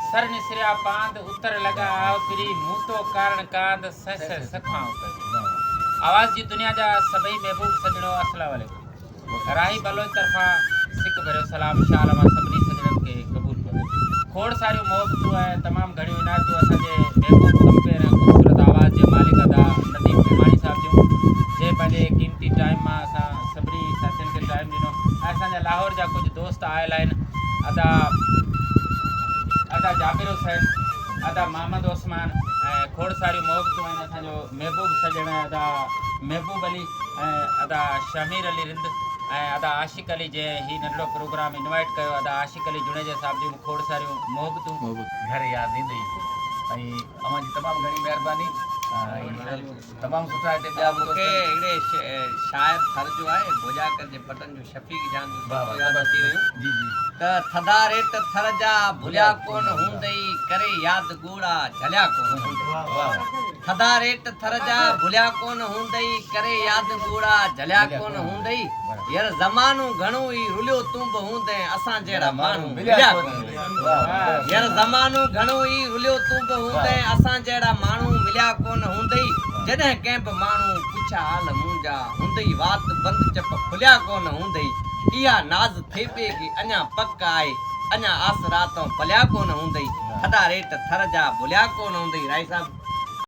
sir निसरिया पांद उतर लगा फिरी मुंह तो कारण कांद सह सखाऊं करी आवाज जी दुनिया जा सभई महबूब सजणो अस्सलाम वालेकुम राही बलोच तरफा सिक भरियो सलाम शाल मा सभनी सजणन के कबूल करे खोड़ सारियो मोहब्बतू है तमाम घणियो इनायतू असांजे महबूब कंपेर खूबसूरत आवाज जे मालिक अदा नदीम भिमाणी साहब जो जे पंहिंजे कीमती टाइम मां असां सभनी साथियुनि खे टाइम ॾिनो ऐं असांजा लाहौर जा कुझु दोस्त आयल आहिनि अदा जाबिर हुसैन अदा मोहम्मद ओस्मान खोड़ सारियूं मोहब्बतूं आहिनि असांजो महबूब सजण अदा महबूब अली अदा शमीर अली रिंद अदा आशिक अली जे ही नंढड़ो प्रोग्राम इनवाइट कयो अदा आशिक अली जुड़ेजा साहब जी खोड़ सारियूं मोहब्बतूं घर याद ईंदी अवां जी तमामु घणी महिरबानी तमामु सुठा हिते ॿिया मूंखे हिकिड़े शाइर थर जो आहे भोजाकर जे पटन जो शफ़ीक जान यादि अची वियूं जी जी त थदा रेट थर जा भुलिया कोन हूंदई करे यादि ॻोड़ा झलिया कोन हूंदई थदा रेट थर जा भुलिया कोन हूंदई करे यादि ॻोड़ा झलिया कोन हूंदई यार ज़मानो घणो ई रुलियो तूं बि हूंदे असां जहिड़ा माण्हू मिलिया कोन यार ज़मानो घणो ई रुलियो तूं बि हूंदे असां जहिड़ा माण्हू मिलिया कोन हूंदई जॾहिं कंहिं बि माण्हू पुछा हाल मुंहिंजा हूंदई वात बंदि चप खुलिया कोन हूंदई इहा नाज़ थेपे की अञा पक आहे अञा आस रातों पलिया कोन हूंदई थदा रेट थर जा भुलिया कोन हूंदई राय साहब